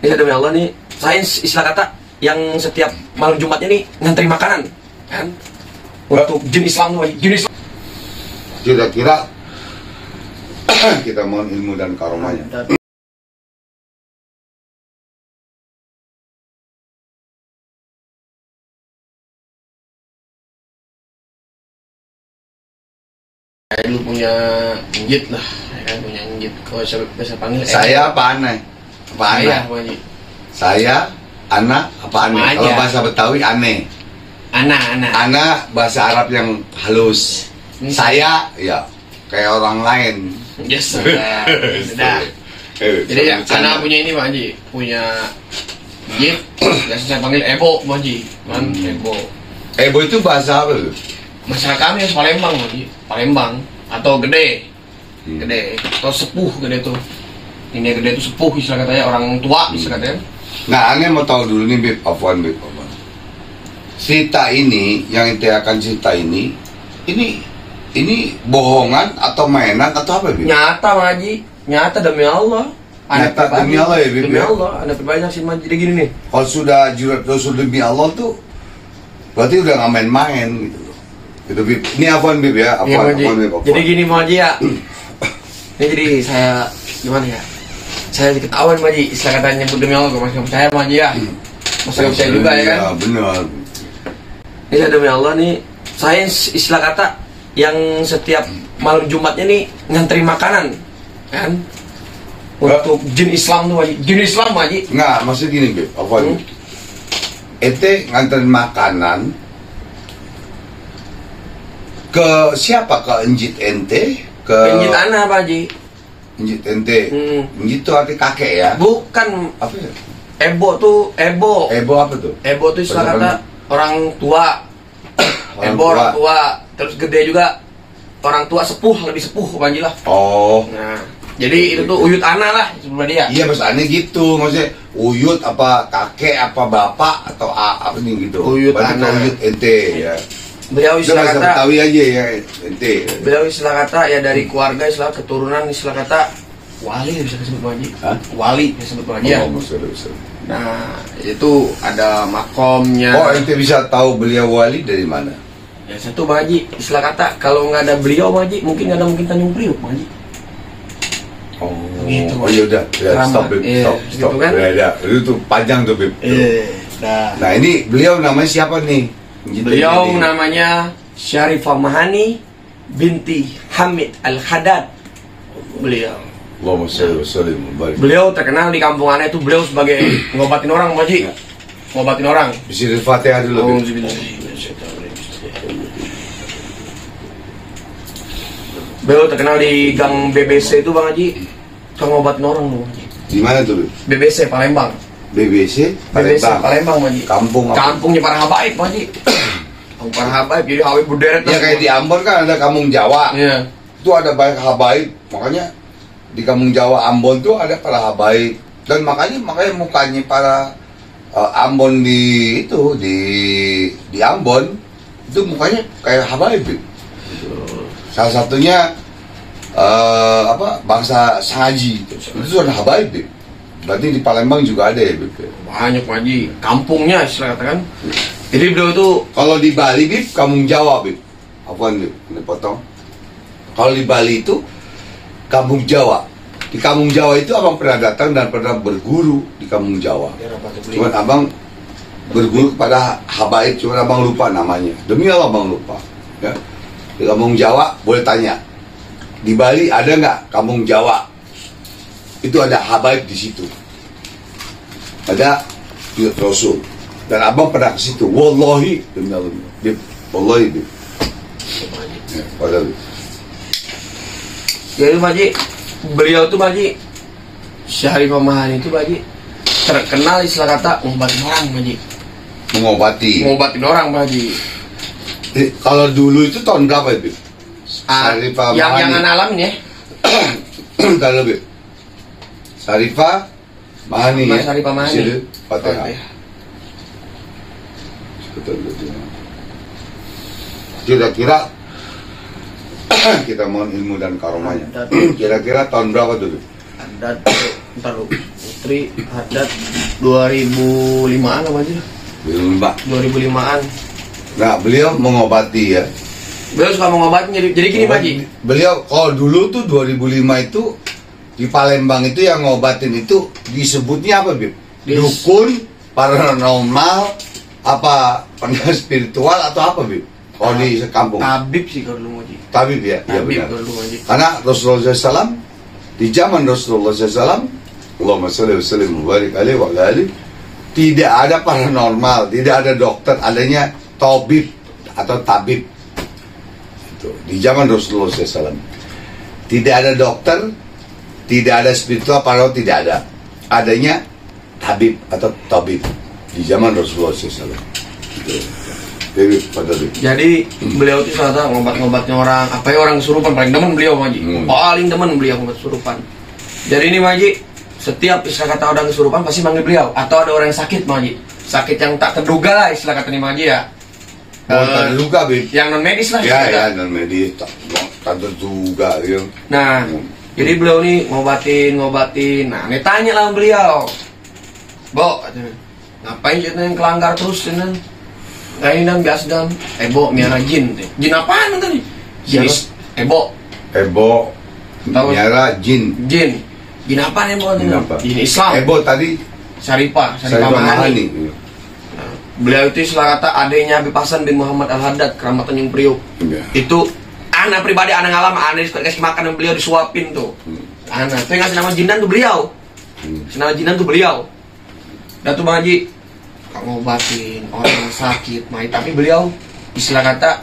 Ya demi Allah nih, saya istilah kata yang setiap malam Jumatnya nih ngantri makanan, kan? Untuk jin Islam tuh, jin Islam. Kira-kira kita mohon ilmu dan karomanya. Saya dulu punya njit lah, ya kan, punya njit. Kalau saya bisa panggil Saya apa aneh? Apa aneh? saya, Pak Haji. Saya, anak, apa aneh? Sama Kalau aja. bahasa Betawi aneh. Anak. Anak bahasa Arab yang halus. Saya ya kayak orang lain. Yes, sudah. Jadi ya, anak punya ini Pak Haji, punya njit. Biasa saya panggil Ebo, Pak Haji. Kan Ebo. Ebo itu bahasa apa tuh? Masyarakat kami Palembang, Pak Haji. Palembang atau gede. Gede atau sepuh gede tuh. Ini gede tuh sepuh istilah katanya, orang tua istilah katanya. Nah, aneh mau tahu dulu nih, Bib. Afwan, Bib. Cerita ini, yang ente akan cerita ini bohongan atau mainan atau apa, Bib? Nyata Pak Haji, nyata demi Allah. Nyata demi Allah ya, Bib? Demi Allah, ada perbanyak sih Haji. Jadi gini nih. Kalau sudah jurat Rasul demi Allah tuh berarti udah nggak main-main gitu loh. Itu, Bib. Ini Afwan, Bib ya. Iya, Afwan, Pak Haji. Afwan, Bib. Afwan. Jadi gini Pak Haji ya. Ini jadi saya gimana ya? Saya ketahuan Pak Haji, istilah katanya nyebut demi Allah, gue masih nggak percaya Pak Haji ya. Masa nggak percaya juga ya kan? Iya, benar. Ini demi Allah nih, saya istilah kata yang setiap malam Jumatnya nih ngantri makanan, kan? Untuk jin Islam tuh Haji, jin Islam Haji. Nggak, maksud gini, Bib. Afwan. Ente nganterin makanan ke siapa? Ke enjit ente? Ke Jin anak Pak Haji. enjit ente. Enjit itu arti kakek ya? Bukan, Apa ya? Ebo tuh, Ebo. Ebo apa tuh? Ebo tuh istilah kata orang tua. Orang Ebo tua. orang tua, terus gede juga orang tua sepuh, lebih sepuh Pak Haji lah. Oh. Nah, jadi itu tuh uyut anak lah sebelah dia. Iya, maksudnya gitu. Maksudnya uyut apa kakek apa bapak atau apa nih gitu. Uyut berarti anak. uyut ente ya. Beliau Itu istilah bahasa kata, Betawi aja ya ente. beliau istilah kata ya dari keluarga istilah keturunan istilah kata wali bisa disebut Pak Haji. Hah? Wali bisa disebut Pak Haji ya. Oh, maksudnya. Nah, itu ada makomnya. Oh, ente bisa tahu beliau wali dari mana? Ya satu Pak Haji, istilah kata kalau nggak ada beliau Pak Haji, mungkin nggak ada mungkin Tanjung Priok Pak Haji. Oh, Gitu, oh ya udah, ya, Keramat. stop, Bib. Iya, Stop, gitu stop. kan? Ya, itu tuh panjang tuh, Bib. Nah. Nah, ini beliau namanya siapa nih? Gitu, Beliau ini. namanya Syarifah Mahani binti Hamid Al-Haddad. Beliau. Allahumma sholli wa sallim wa barik. Beliau terkenal di kampung Ana itu beliau sebagai ngobatin orang, Pak Haji. Ngobatin orang. Bisa Al-Fatihah dulu, Bib. Beliau terkenal di gang BBC itu Bang Haji. Tukang ngobatin orang Bang Haji. Di mana tuh, Bib? BBC Palembang. BBC BBC Palembang. Palembang Bang Haji. Kampung apa? Kampungnya para habaib Bang Haji. Kampung para habaib jadi habaib berderet. Ya kayak di Ambon kan ada kampung Jawa. Iya. Itu ada banyak habaib. Makanya di kampung Jawa Ambon tuh ada para habaib. Dan makanya mukanya para Ambon di itu di Ambon itu mukanya kayak habaib. Bib. Salah satunya bangsa Sangaji itu ada habaib. Bib. Berarti di Palembang juga ada ya, Bib. Banyak Pak Haji. Kampungnya istilah katakan. Jadi beliau itu Kalau di Bali, Bib, kampung Jawa, Bib. Apaan, Bib? Ini potong. Kalau di Bali itu kampung Jawa. Di kampung Jawa itu abang pernah datang dan pernah berguru di kampung Jawa. Cuman abang berguru kepada habaib, cuman abang lupa namanya. Demi Allah abang lupa. Ya. Di kampung Jawa boleh tanya. Di Bali ada nggak kampung Jawa? Itu ada habaib di situ. Ada Tuyut Rasul. Dan abang pernah ke situ. Wallahi demi Allah. Bib, wallahi, Bib. Ya, padahal, Bib. jadi Pak Haji, beliau tuh Pak Haji, Syarifah Mahani itu Pak Haji terkenal istilah kata ngobatin orang Pak Haji. Mengobati. Ngobatin orang Pak Haji. Kalau dulu itu tahun berapa, Bib? Syarifah yang Mahani. anak alamin ya. Bentar dulu, Bib. Syarifah Mahani ya. Syarifah Mahani. Sini, Fatihah. Fatihah. Betul. Kira-kira kita mohon ilmu dan karomanya. Kira-kira tahun berapa dulu? Ada Ntar lu, Putri Haddad 2005-an apa aja? 2005-an. Nah, beliau mengobati ya. Beliau suka mengobatin, jadi gini Pak Haji. Beliau kalau dulu tuh 2005 itu di Palembang itu yang ngobatin itu disebutnya apa, Bib? Dukun, paranormal, apa spiritual atau apa, Bib? Kalau di kampung. Tabib sih kalau dulu Haji. Tabib ya, iya Tabib benar. kalau dulu Haji. Karena Rasulullah SAW di zaman Rasulullah SAW, Allahumma sholli wa sallim wa barik alaihi wa ala alihi, tidak ada paranormal, tidak ada dokter, adanya tabib atau tabib. Itu di zaman Rasulullah SAW. Tidak ada dokter, tidak ada spiritual, paranormal tidak ada. Adanya tabib atau tabib di zaman Rasulullah SAW. Itu. Jadi beliau itu salah ngobat-ngobatnya orang, apa ya, orang kesurupan paling demen beliau Maji. Paling demen beliau ngobat kesurupan. Jadi ini Maji, setiap istilah kata orang kesurupan pasti manggil beliau, atau ada orang yang sakit Maji. Sakit yang tak terduga lah istilah kata ini Maji ya. Tak terduga, Bib. Yang non medis lah. Ya, non medis tak terduga gitu. Nah, jadi beliau nih ngobatin. Nah, ini tanya lah beliau. Bo, ngapain ceritanya yang kelanggar terus ini? Kain dan biasa dan Ebo miara jin. Jin apaan tadi? Jin Ebo. Miara jin. Jin apaan Ebo? Jin Islam. Ebo tadi Saripah Mahani. Nah, beliau itu istilah kata adanya Habib Hasan bin Muhammad Al-Haddad, keramat Tanjung Priok. Itu anak pribadi, anak ngalam, anak dikasih makan dan beliau disuapin tuh. Anak itu yang ngasih nama jinan tuh beliau. Nama jinan tuh beliau. Dan tuh Bang Haji ngobatin orang yang sakit, tapi beliau istilah kata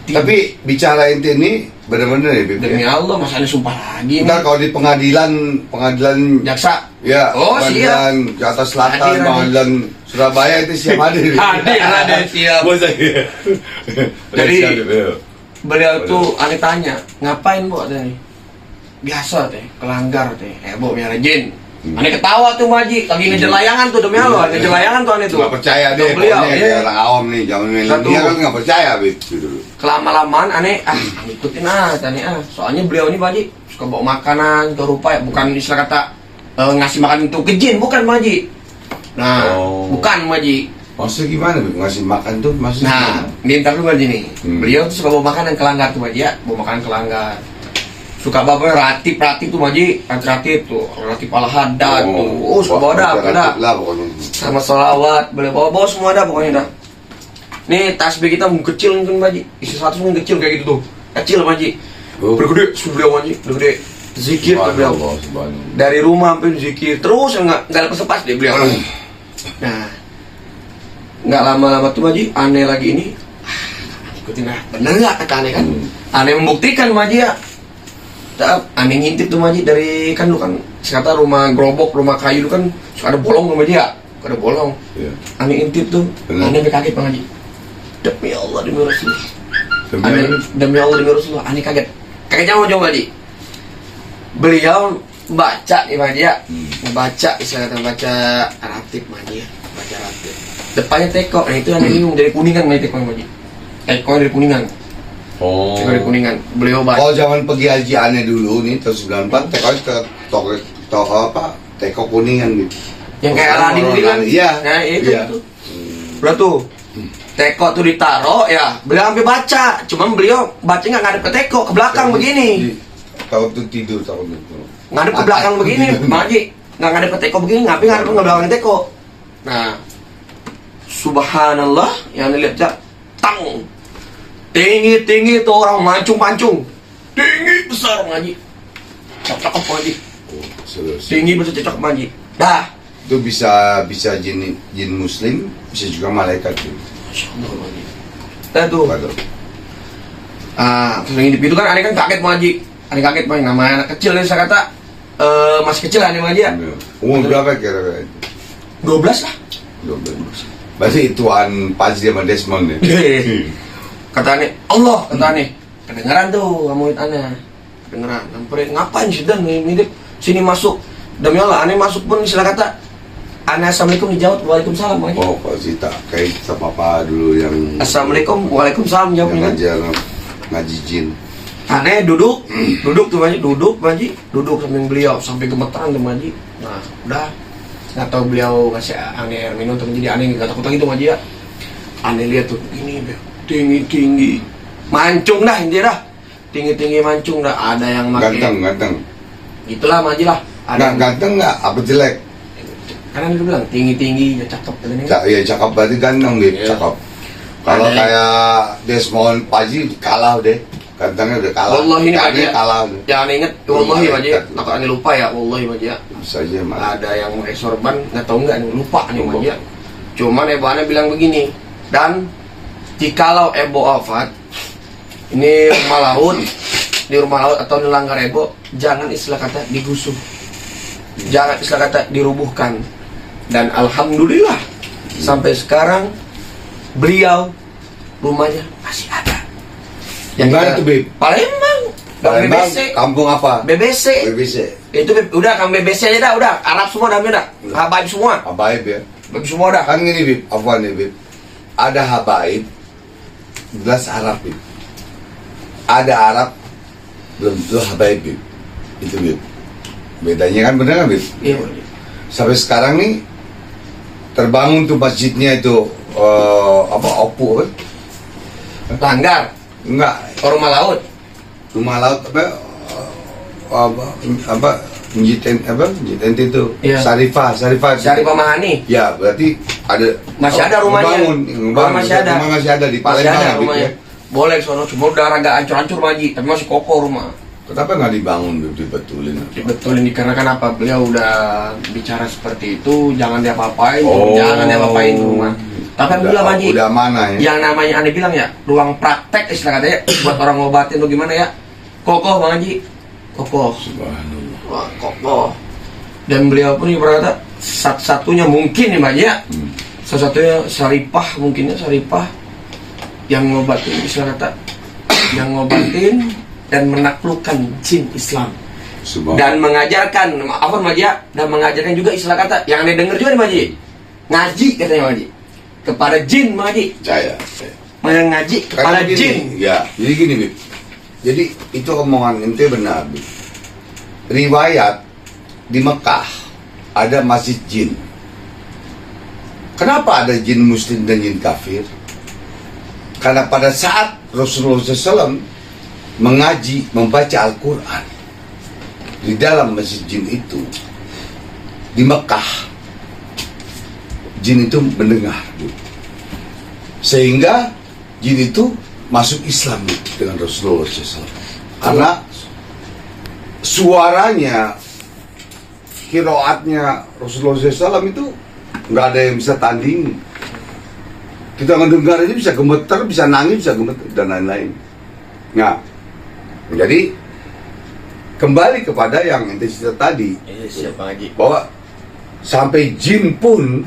tapi bicara inti ini benar-benar ya, Bib. Demi Allah, masa ada sumpah lagi. Ntar kalau di pengadilan jaksa, ya, oh, pengadilan Jakarta Selatan, pengadilan Surabaya itu siap hadir. Hadir siap. Jadi beliau tuh aneh tanya, ngapain Bu teh? Biasa teh, kelanggar teh, Bu miara jin. Aneh ketawa tuh Maji, lagi ngejar layangan tuh demi Allah, ngejar layangan tuh aneh tuh. Nggak percaya deh, beliau, kayak orang awam nih, zaman milenial kan nggak percaya, Bib. Kelama-lamaan aneh, ngikutin aneh soalnya beliau ini Maji suka bawa makanan ke rupa ya, bukan istilah kata ngasih makan itu ke jin, bukan Maji. Nah, bukan Maji. Maksudnya gimana, Bib? Ngasih makan tuh maksudnya? Nah, ini ntar dulu Maji nih. Beliau tuh suka bawa makanan kelanggar tuh Maji ya, bawa makanan kelanggar. Suka bawa ratip tuh Maji, ratip tuh, ratip Al-Haddad tuh, suka bawa dah, sama sholawat, boleh bawa semua dah pokoknya dah. Nih tasbih kita mungkin kecil mungkin Maji, isi 100 mungkin kecil kayak gitu tuh, kecil Maji, bergede, beliau Maji, bergede, zikir tuh beliau, dari rumah sampai zikir, terus nggak lepas deh beliau. Nah, nggak lama-lama tuh Maji, aneh lagi ini, ikutin lah, bener nggak kata aneh kan? Aneh membuktikan Maji ya. Aneh ngintip tuh Maji dari kan lu kan kata rumah gerobok, rumah kayu lu kan suka ada bolong tuh Maji ya, ada bolong. Aneh ngintip tuh, aneh kaget Bang Haji. Demi Allah demi Rasulullah. Demi Allah demi Rasulullah, aneh kaget. Kagetnya mau coba Maji. Beliau baca nih Maji ya, baca istilah kata baca ratib Maji ya, baca ratib. Depannya teko, nah itu aneh bingung dari Kuningan nih teko Maji. Teko dari Kuningan. Dari Kuningan, beliau baca. Oh, zaman pergi haji aneh dulu nih tahun 94, toko apa? Teko Kuningan gitu. Yang kayak Aladin Kuningan. Iya. Nah, itu. Beliau tuh teko tuh ditaro ya, beliau sampai baca. Cuman beliau baca nggak ngadep ke teko, ke belakang begini. Tahu tuh tidur tahu itu. Ngadep ke belakang begini, Maji. Nggak ngadep ke teko begini, ngapain ngadep ke belakang teko. Nah, subhanallah, yang dilihat jak tang. Tinggi tuh orang mancung, tinggi besar Maji, cakep Maji, tinggi besar cakep Maji. Dah, itu bisa jin muslim, bisa juga malaikat tuh. Dah tuh. Sering hidup itu kan aneh kan kaget Maji, namanya anak kecil nih saya kata masih kecil aneh Maji ya. Umur berapa kira-kira? 12 lah. 12. Berarti ituan Fajri sama Desmond ya. Kata aneh, Allah, kata aneh, kedengeran tuh kamu itu aneh, kedengeran, nyamperin, ngapain sih dan mirip sini masuk, demi Allah, aneh masuk pun istilah kata, aneh assalamualaikum dijawab, waalaikumsalam aja. Oh, Pak Zita, kayak sama papa dulu yang assalamualaikum, waalaikumsalam jawabnya kan. Ngaji jin. Aneh duduk tuh Maji, duduk samping beliau sampai gemeteran tuh Maji. Nah, udah nggak tahu beliau kasih aneh air minum, tapi jadi aneh nggak takut lagi tuh Maji ya. Aneh lihat tuh ini tinggi, mancung dah intinya dah, tinggi mancung dah. Ada yang makin Ganteng. itulah Maji lah. Nggak ganteng nggak? Apa jelek? Karena dia bilang tinggi ya cakep katanya. Ya cakep berarti ganteng deh, Iya. cakep. Kalau Ada- kayak Desmond Paji kalah deh, gantengnya udah kalah. Wallahi ini Maji Ikannya ya. kalah. Yang aneh inget, wallahi Maji, Iya. takut aneh lupa ya, wallahi Maji ya. Bisa aja mah. Ada yang pakai sorban, nggak tahu nggak nih, lupa nih Maji ya. Cuman Ebo Ane bilang begini, dan jikalau Ebo wafat, ini rumah laut, di rumah laut atau di langgar Ebo, jangan istilah kata digusur, jangan istilah kata dirubuhkan. Dan alhamdulillah sampai sekarang beliau rumahnya masih ada. Gimana tuh, Bib? Palembang, Bang Palembang, BBC, kampung apa? BBC. BBC. Itu udah Kang BBC aja dah, udah Arab semua dah, udah Habaib semua, Habaib ya. Habaib semua dah. Kan gini Bib, apa nih Bib? Ada Habaib, jelas Arab Bib. Ada Arab, belum tentu Habaib Bib. Itu Bib. Bedanya kan bener kan Bib? Iya. Sampai sekarang nih terbangun tuh masjidnya itu Opu kan? Langgar, Enggak, rumah laut. rumah laut apa Masjid ente itu Iya. Syarifah Syarif Mahani ya berarti ada masih ada rumahnya. ngebangun, Masih ada. rumah masih ada di Masih Palembang ada gitu rumahnya. ya. Boleh sono, cuma udah agak hancur-hancur Maji, tapi masih kokoh rumah. Kenapa nggak dibangun dibetulin? Dibetulin dikarenakan apa? Beliau udah bicara seperti itu, jangan diapa-apain, Oh. jangan diapa-apain rumah. Tapi alhamdulillah Maji, Udah mana ya? yang namanya Anda bilang ya, ruang praktek istilah katanya buat orang ngobatin tuh gimana ya? Kokoh Bang Haji. Kokoh. Subhanallah. Wah, kokoh. Dan beliau pun ibaratnya satu-satunya mungkin ya Mbak ya. Satu-satunya Syarifah mungkinnya Syarifah yang ngobatin istilah kata, yang ngobatin dan menaklukkan jin Islam. Subhanallah. Dan mengajarkan, apa Mbak ya? Dan mengajarkan juga istilah kata yang Anda dengar juga nih Mbak Haji. Ngaji katanya Mbak Haji. Kepada jin Mbak Haji. Saya. Mengaji kepada Karena gini, jin. ya, jadi gini Bib. Jadi itu omongan ente benar Bib. Riwayat di Mekah ada masjid jin. Kenapa ada jin muslim dan jin kafir? Karena pada saat Rasulullah SAW mengaji, membaca Al-Quran di dalam masjid jin itu di Mekah, jin itu mendengar Bib. Sehingga jin itu masuk Islam dengan Rasulullah SAW. Karena suaranya, kiroatnya Rasulullah SAW itu nggak ada yang bisa tandingi. Kita mendengar aja bisa gemeter, bisa nangis, bisa gemeter, dan lain-lain. Nah, jadi kembali kepada yang ente cerita tadi, Siapa Haji? bahwa sampai jin pun